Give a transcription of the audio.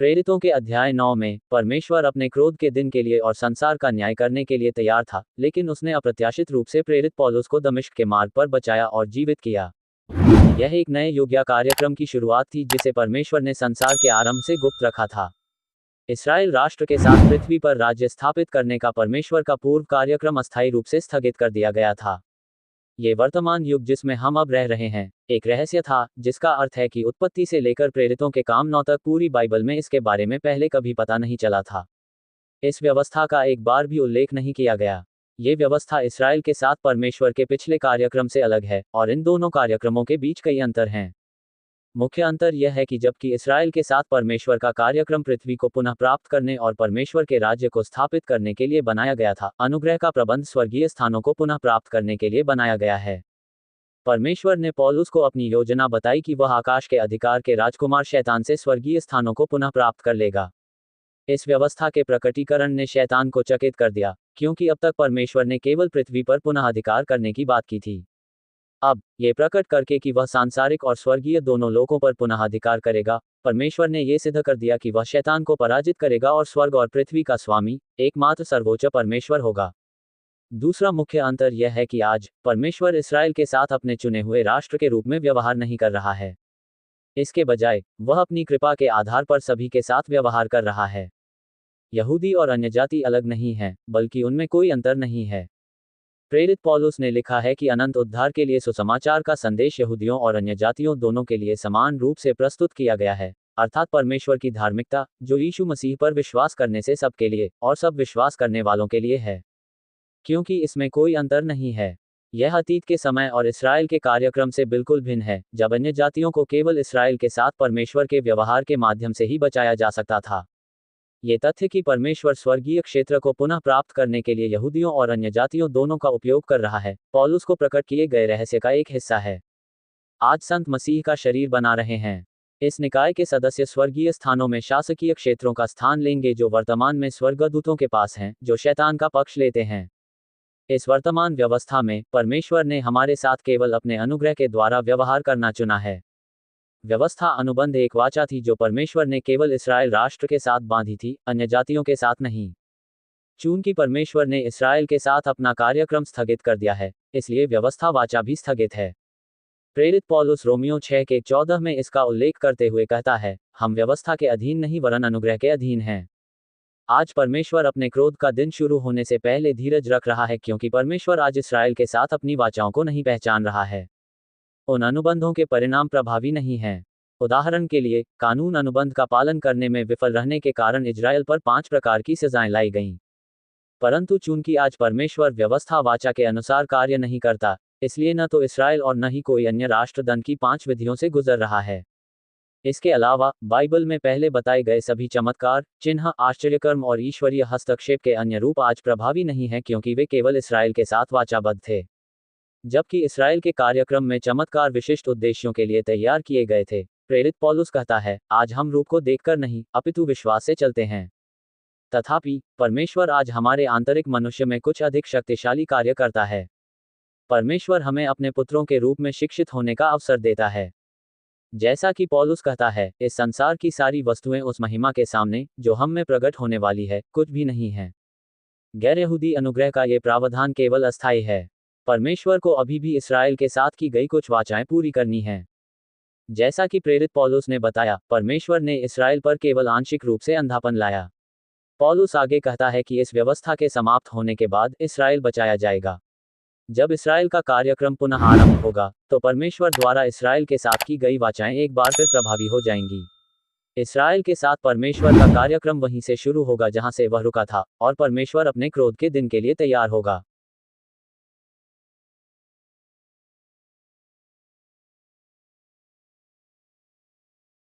प्रेरितों के अध्याय 9 में परमेश्वर अपने क्रोध के दिन के लिए और संसार का न्याय करने के लिए तैयार था, लेकिन उसने अप्रत्याशित रूप से प्रेरित पौलुस को दमिश्क के मार्ग पर बचाया और जीवित किया। यह एक नए युग या कार्यक्रम की शुरुआत थी जिसे परमेश्वर ने संसार के आरंभ से गुप्त रखा था। इस्राएल राष्ट्र के साथ पृथ्वी पर राज्य स्थापित करने का परमेश्वर का पूर्व कार्यक्रम अस्थायी रूप से स्थगित कर दिया गया था। ये वर्तमान युग जिसमें हम अब रह रहे हैं एक रहस्य था, जिसका अर्थ है कि उत्पत्ति से लेकर प्रेरितों के काम 9 तक पूरी बाइबल में इसके बारे में पहले कभी पता नहीं चला था। इस व्यवस्था का एक बार भी उल्लेख नहीं किया गया। ये व्यवस्था इस्राएल के साथ परमेश्वर के पिछले कार्यक्रम से अलग है और इन दोनों कार्यक्रमों के बीच कई अंतर हैं। मुख्य अंतर यह है कि जबकि इस्राएल के साथ परमेश्वर का कार्यक्रम पृथ्वी को पुनः प्राप्त करने और परमेश्वर के राज्य को स्थापित करने के लिए बनाया गया था, अनुग्रह का प्रबंध स्वर्गीय स्थानों को पुनः प्राप्त करने के लिए बनाया गया है। परमेश्वर ने पौलुस को अपनी योजना बताई कि वह आकाश के अधिकार के राजकुमार शैतान से स्वर्गीय स्थानों को पुनः प्राप्त कर लेगा। इस व्यवस्था के प्रकटीकरण ने शैतान को चकित कर दिया, क्योंकि अब तक परमेश्वर ने केवल पृथ्वी पर पुनः अधिकार करने की बात की थी। अब ये प्रकट करके कि वह सांसारिक और स्वर्गीय दोनों लोकों पर पुनः अधिकार करेगा, परमेश्वर ने ये सिद्ध कर दिया कि वह शैतान को पराजित करेगा और स्वर्ग और पृथ्वी का स्वामी एकमात्र सर्वोच्च परमेश्वर होगा। दूसरा मुख्य अंतर यह है कि आज परमेश्वर इस्राएल के साथ अपने चुने हुए राष्ट्र के रूप में व्यवहार नहीं कर रहा है। इसके बजाय वह अपनी कृपा के आधार पर सभी के साथ व्यवहार कर रहा है। यहूदी और अन्यजाति अलग नहीं हैं, बल्कि उनमें कोई अंतर नहीं है। प्रेरित पौलुस ने लिखा है कि अनंत उद्धार के लिए सुसमाचार का संदेश यहूदियों और अन्यजातियों दोनों के लिए समान रूप से प्रस्तुत किया गया है, अर्थात परमेश्वर की धार्मिकता जो यीशु मसीह पर विश्वास करने से सबके लिए और सब विश्वास करने वालों के लिए है, क्योंकि इसमें कोई अंतर नहीं है। यह अतीत के समय और इस्राएल के कार्यक्रम से बिल्कुल भिन्न है, जब अन्य जातियों को केवल इस्राएल के साथ परमेश्वर के व्यवहार के माध्यम से ही बचाया जा सकता था। ये तथ्य कि परमेश्वर स्वर्गीय क्षेत्र को पुनः प्राप्त करने के लिए यहूदियों और अन्य जातियों दोनों का उपयोग कर रहा है, पौलुस को प्रकट किए गए रहस्य का एक हिस्सा है। आज संत मसीह का शरीर बना रहे हैं। इस निकाय के सदस्य स्वर्गीय स्थानों में शासकीय क्षेत्रों का स्थान लेंगे जो वर्तमान में स्वर्गदूतों के पास हैं, जो शैतान का पक्ष लेते हैं। इस वर्तमान व्यवस्था में परमेश्वर ने हमारे साथ केवल अपने अनुग्रह के द्वारा व्यवहार करना चुना है। व्यवस्था अनुबंध एक वाचा थी जो परमेश्वर ने केवल इस्राएल राष्ट्र के साथ बांधी थी, अन्य जातियों के साथ नहीं। चूंकि परमेश्वर ने इस्राएल के साथ अपना कार्यक्रम स्थगित कर दिया है, इसलिए व्यवस्था वाचा भी स्थगित है। प्रेरित पौलुस रोमियो 6:14 में इसका उल्लेख करते हुए कहता है, हम व्यवस्था के अधीन नहीं वरन अनुग्रह के अधीन हैं। आज परमेश्वर अपने क्रोध का दिन शुरू होने से पहले धीरज रख रहा है, क्योंकि परमेश्वर आज इस्राएल के साथ अपनी वाचाओं को नहीं पहचान रहा है। उन अनुबंधों के परिणाम प्रभावी नहीं हैं। उदाहरण के लिए, कानून अनुबंध का पालन करने में विफल रहने के कारण इजराइल पर 5 प्रकार की सजाएं लाई गईं। परंतु चूंकि आज परमेश्वर व्यवस्था वाचा के अनुसार कार्य नहीं करता, इसलिए न तो इस्राएल और न ही कोई अन्य राष्ट्र दंड की 5 विधियों से गुजर रहा है। इसके अलावा बाइबल में पहले बताए गए सभी चमत्कार, चिन्ह, आश्चर्यकर्म और ईश्वरीय हस्तक्षेप के अन्य रूप आज प्रभावी नहीं हैं, क्योंकि वे केवल इस्राएल के साथ वाचाबद्ध थे। जबकि इस्राएल के कार्यक्रम में चमत्कार विशिष्ट उद्देश्यों के लिए तैयार किए गए थे। प्रेरित पौलुस कहता है, आज हम रूप को देखकर नहीं अपितु विश्वास से चलते हैं। तथापि परमेश्वर आज हमारे आंतरिक मनुष्य में कुछ अधिक शक्तिशाली कार्य करता है। परमेश्वर हमें अपने पुत्रों के रूप में शिक्षित होने का अवसर देता है। जैसा कि पौलुस कहता है, इस संसार की सारी वस्तुएं उस महिमा के सामने जो हम में प्रकट होने वाली है कुछ भी नहीं है। गैर यहूदी अनुग्रह का ये प्रावधान केवल अस्थायी है। परमेश्वर को अभी भी इस्राएल के साथ की गई कुछ वाचाएं पूरी करनी हैं। जैसा कि प्रेरित पौलुस ने बताया, परमेश्वर ने इस्राएल पर केवल आंशिक रूप से अंधापन लाया। पौलुस आगे कहता है कि इस व्यवस्था के समाप्त होने के बाद इस्राएल बचाया जाएगा। जब इस्राएल का कार्यक्रम पुनः आरंभ होगा, तो परमेश्वर द्वारा इस्राएल के साथ की गई वाचाएं एक बार फिर प्रभावी हो जाएंगी। इस्राएल के साथ परमेश्वर का कार्यक्रम वहीं से शुरू होगा जहां से वह रुका था, और परमेश्वर अपने क्रोध के दिन के लिए तैयार होगा।